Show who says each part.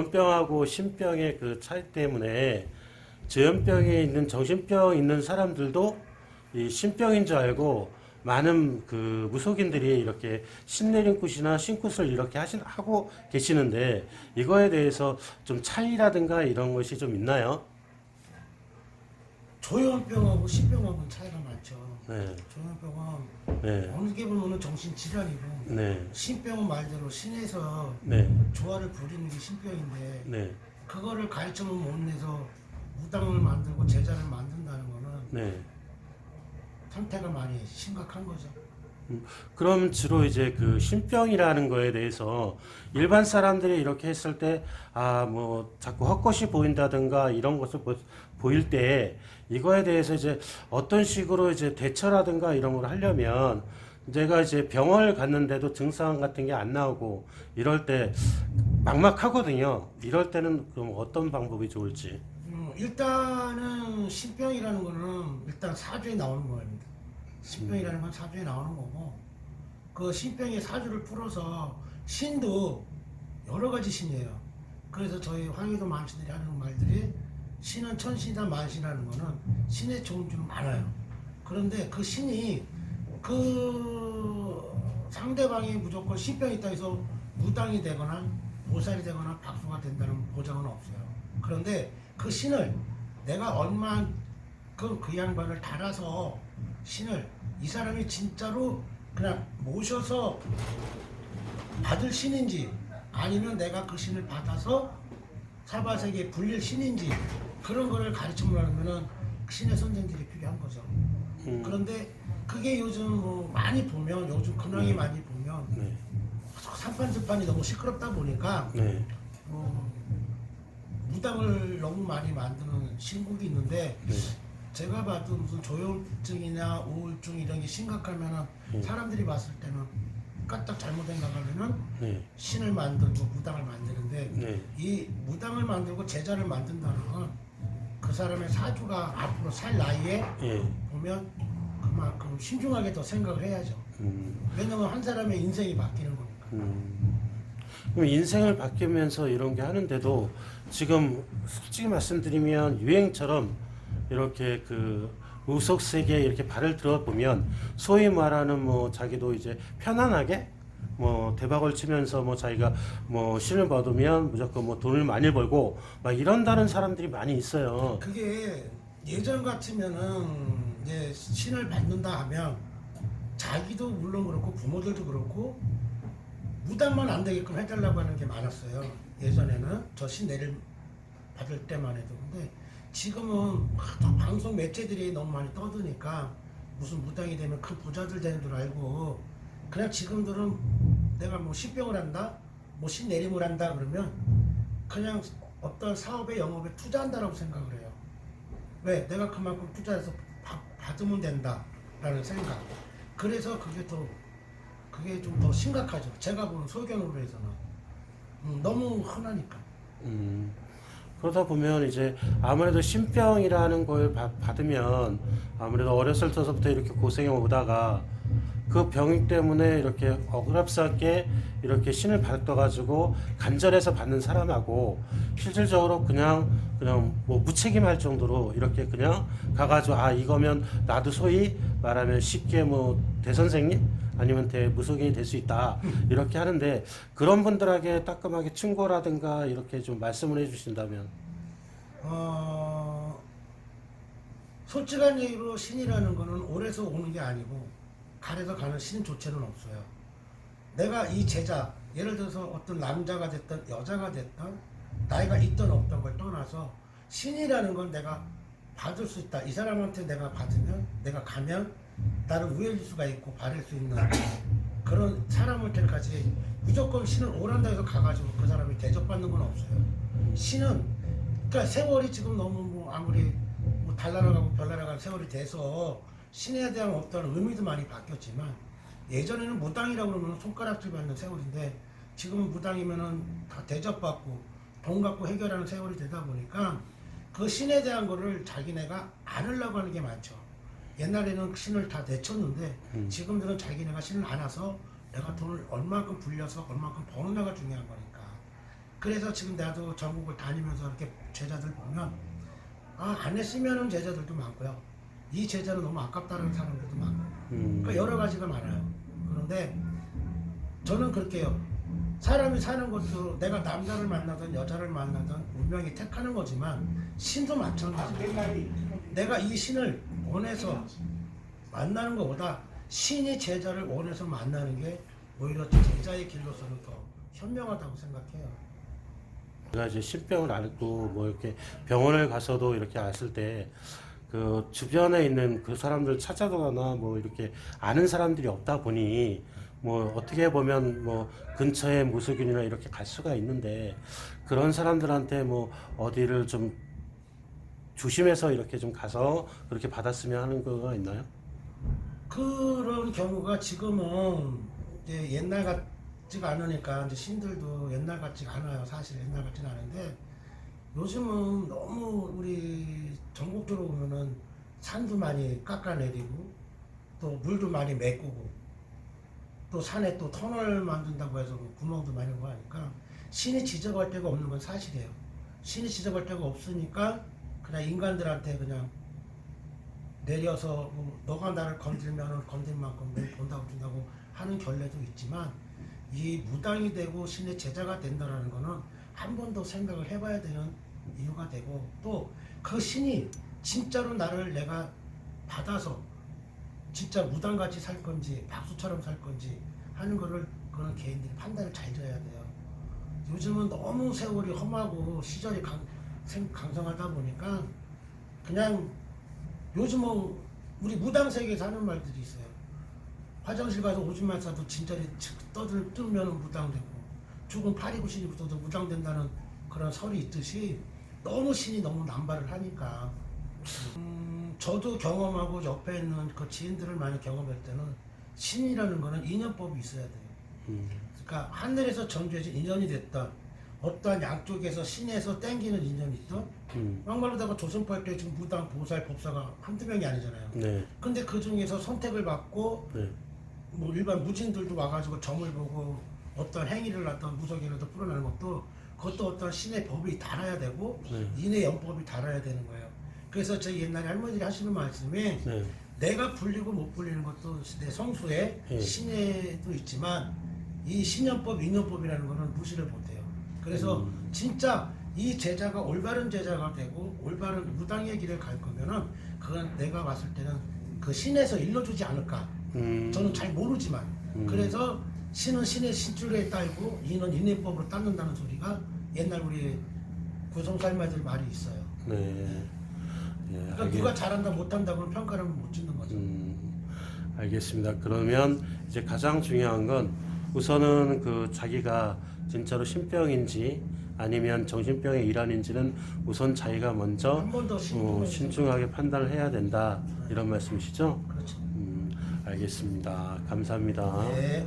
Speaker 1: 저염병하고 신병의 그 차이 때문에 저염병에 있는 정신병 있는 사람들도 이 신병인 줄 알고 많은 그 무속인들이 이렇게 신내림굿이나 신굿을 이렇게 하고 계시는데 이거에 대해서 좀 차이라든가 이런 것이 좀 있나요?
Speaker 2: 조현병하고 신병하고는 차이가 많죠.
Speaker 1: 네,
Speaker 2: 조현병은
Speaker 1: 네,
Speaker 2: 어느 게 보면 정신질환이고,
Speaker 1: 네,
Speaker 2: 신병은 말대로 신에서
Speaker 1: 네,
Speaker 2: 조화를 부리는 게 신병인데,
Speaker 1: 네,
Speaker 2: 그거를 가르침을 못 내서 무당을 만들고 제자를 만든다는 거는
Speaker 1: 네.
Speaker 2: 상태가 많이 심각한 거죠.
Speaker 1: 그럼 주로 이제 그 신병이라는 거에 대해서 일반 사람들이 이렇게 했을 때, 아, 뭐, 자꾸 헛것이 보인다든가 이런 것을 보일 때, 이거에 대해서 이제 어떤 식으로 이제 대처라든가 이런 걸 하려면, 내가 이제 병원을 갔는데도 증상 같은 게 안 나오고, 이럴 때 막막하거든요. 이럴 때는 그럼 어떤 방법이 좋을지.
Speaker 2: 일단은 신병이라는 거는 일단 사주에 나오는 겁니다. 신병이라는 건 사주에 나오는 거고, 그 신병의 사주를 풀어서 신도 여러 가지 신이에요. 그래서 저희 황희도 만신들이 하는 말들이 신은 천신이다 만신이라는 거는 신의 종류는 많아요. 그런데 그 신이 그 상대방이 무조건 신병이 있다 해서 무당이 되거나 보살이 되거나 박수가 된다는 보장은 없어요. 그런데 그 신을 내가 얼마만큼 그 양반을 달아서 신을 이 사람이 진짜로 그냥 모셔서 받을 신인지 아니면 내가 그 신을 받아서 사바세계에 불릴 신인지 그런 거를 가르침을 하려면은 신의 선생들이 필요한 거죠. 그런데 그게 요즘 뭐 많이 보면 요즘 근황이 많이 보면
Speaker 1: 네,
Speaker 2: 산판스판이 너무 시끄럽다 보니까
Speaker 1: 네,
Speaker 2: 뭐 무당을 너무 많이 만드는 신곡이 있는데
Speaker 1: 네,
Speaker 2: 제가 봐도 무슨 조현증이나 우울증 이런 게 심각하면은 사람들이 봤을 때는 까딱 잘못된 가면은
Speaker 1: 네,
Speaker 2: 신을 만들고 무당을 만드는데
Speaker 1: 네,
Speaker 2: 이 무당을 만들고 제자를 만든다는 건 그 사람의 사주가 앞으로 살 나이에
Speaker 1: 예,
Speaker 2: 보면 그만큼 신중하게 더 생각을 해야죠. 왜냐면 한 사람의 인생이 바뀌는 거니까.
Speaker 1: 그럼 인생을 바뀌면서 이런 게 하는데도 지금 솔직히 말씀드리면 유행처럼 이렇게 그 우석 세계에 이렇게 발을 들어보면 소위 말하는 뭐 자기도 이제 편안하게 뭐 대박을 치면서 뭐 자기가 뭐 신을 받으면 무조건 뭐 돈을 많이 벌고 막 이런다는 사람들이 많이 있어요.
Speaker 2: 그게 예전 같으면은 이제 신을 받는다 하면 자기도 물론 그렇고 부모들도 그렇고 무당만 안 되게끔 해달라고 하는 게 많았어요. 예전에는 저 신 내릴 받을 때만 해도. 근데 지금은 다 방송 매체들이 너무 많이 떠드니까 무슨 무당이 되면 큰 부자들 되는 줄 알고 그냥 지금들은 내가 뭐 신병을 한다, 뭐 신내림을 한다 그러면 그냥 어떤 사업에 영업에 투자한다라고 생각을 해요. 왜? 내가 그만큼 투자해서 받으면 된다라는 생각. 그래서 그게 좀 더 심각하죠. 제가 보는 소견으로 해서는 너무 흔하니까.
Speaker 1: 음, 그러다 보면 이제 아무래도 신병이라는 걸 받으면 아무래도 어렸을 때부터 이렇게 고생해 오다가 그 병 때문에 이렇게 억울합스럽게 이렇게 신을 받아가지고 간절해서 받는 사람하고 실질적으로 그냥 뭐 무책임할 정도로 이렇게 그냥 가가지고 아 이거면 나도 소위 말하면 쉽게 뭐 대선생님 아니면 대무속인이 될 수 있다 이렇게 하는데 그런 분들에게 따끔하게 충고라든가 이렇게 좀 말씀을 해주신다면
Speaker 2: 어, 솔직한 얘기로 신이라는 거는 오래서 오는 게 아니고 가래서 가는 신조차는 없어요. 내가 이 제자, 예를 들어서 어떤 남자가 됐든 여자가 됐든 나이가 있든 없던 걸 떠나서 신이라는 건 내가 받을 수 있다. 이 사람한테 내가 받으면 내가 가면 나를 우회할 수가 있고 바랄 수 있는 그런 사람한테까지 무조건 신을 오란다 해서 가가지고 그 사람이 대접받는 건 없어요. 신은 그러니까 세월이 지금 너무 뭐 아무리 뭐 달나라가고 별나라가는 세월이 돼서 신에 대한 어떤 의미도 많이 바뀌었지만 예전에는 무당이라고 그러면 손가락질 받는 세월인데 지금은 무당이면은 다 대접받고 돈 갖고 해결하는 세월이 되다 보니까 그 신에 대한 거를 자기네가 안으려고 하는 게 많죠. 옛날에는 신을 다 내쳤는데 지금들은 자기네가 신을 안아서 내가 돈을 얼마큼 불려서 얼마큼 버느냐가 중요한 거니까 그래서 지금 나도 전국을 다니면서 이렇게 제자들 보면 안 했으면은 제자들도 많고요. 이 제자는 너무 아깝다는 사람들도 많고. 그러니까 여러 가지가 많아요. 그런데 저는 그렇게 해요. 사람이 사는 것도 내가 남자를 만나든 여자를 만나든 운명이 택하는 거지만 신도 마찬가지예요. 내가 이 신을 원해서 만나는 것보다 신이 제자를 원해서 만나는 게 오히려 제자의 길로서는 더 현명하다고 생각해요.
Speaker 1: 제가 이제 신병을 앓고 뭐 이렇게 병원을 가서도 이렇게 앓을 때 그 주변에 있는 그 사람들 찾아가거나 뭐 이렇게 아는 사람들이 없다 보니 뭐 어떻게 보면 뭐 근처에 무속인이나 이렇게 갈 수가 있는데 그런 사람들한테 뭐 어디를 좀 조심해서 이렇게 좀 가서 그렇게 받았으면 하는 거가 있나요?
Speaker 2: 그런 경우가 지금은 이제 옛날 같지가 않으니까 이제 신들도 옛날 같지가 않아요. 사실 옛날 같지는 않은데 요즘은 너무 우리 전국적으로 보면은 산도 많이 깎아내리고 또 물도 많이 메꾸고 또 산에 또 터널 만든다고 해서 뭐 구멍도 많이 거 하니까 신이 지적할 데가 없는 건 사실이에요. 신이 지적할 데가 없으니까 그냥 인간들한테 그냥 내려서 뭐 너가 나를 건들면 건들 만큼 내 본다고 준다고 하는 결례도 있지만 이 무당이 되고 신의 제자가 된다라는 거는 한 번 더 생각을 해봐야 되는 이유가 되고 또 그 신이 진짜로 나를 내가 받아서 진짜 무당같이 살 건지 박수처럼 살 건지 하는 거를 그런 개인들이 판단을 잘 줘야 돼요. 요즘은 너무 세월이 험하고 시절이 강성하다 보니까 그냥 요즘은 우리 무당 세계에서 하는 말들이 있어요. 화장실 가서 오줌만 싸도 진짜리 뜨면 무당되고 죽은 파리구 신이 붙어도 무당된다는 그런 설이 있듯이 너무 신이 너무 남발을 하니까 저도 경험하고 옆에 있는 그 지인들을 많이 경험할 때는 신이라는 거는 인연법이 있어야 돼요. 그러니까 하늘에서 정해진 인연이 됐다. 어떠한 양쪽에서 신에서 땡기는 인연이 있던 막말로다가 조선팔 때 지금 무당, 보살, 법사가 한두 명이 아니잖아요.
Speaker 1: 네.
Speaker 2: 근데 그 중에서 선택을 받고
Speaker 1: 네.
Speaker 2: 뭐 일반 무진들도 와가지고 점을 보고 어떤 행위를 어떤 무속이라도 풀어내는 것도 그것도 어떤 신의 법이 달아야 되고
Speaker 1: 네.
Speaker 2: 인의 연법이 달아야 되는 거예요. 그래서 저희 옛날에 할머니들이 하시는 말씀이
Speaker 1: 네.
Speaker 2: 내가 불리고 못 불리는 것도 내 성수에
Speaker 1: 네.
Speaker 2: 신에도 있지만 이 신연법, 인연법이라는 거는 무시를 못해요. 그래서 진짜 이 제자가 올바른 제자가 되고 올바른 무당의 길을 갈 거면은 그건 내가 봤을 때는 그 신에서 일러주지 않을까. 저는 잘 모르지만 그래서 신은 신의 신줄에 따르고 인은 인연법으로 따른다는 소리가 옛날 우리 구성살마들 말이 있어요.
Speaker 1: 네. 예,
Speaker 2: 그러니까 누가 잘한다 못한다고는 평가를 못 짓는 거죠.
Speaker 1: 알겠습니다. 그러면 이제 가장 중요한 건 우선은 그 자기가 진짜로 신병인지 아니면 정신병의 일환인지는 우선 자기가 먼저
Speaker 2: 한 번 더
Speaker 1: 신중하게 판단을 해야 된다 이런 말씀이시죠?
Speaker 2: 그렇죠.
Speaker 1: 알겠습니다. 감사합니다.
Speaker 2: 네.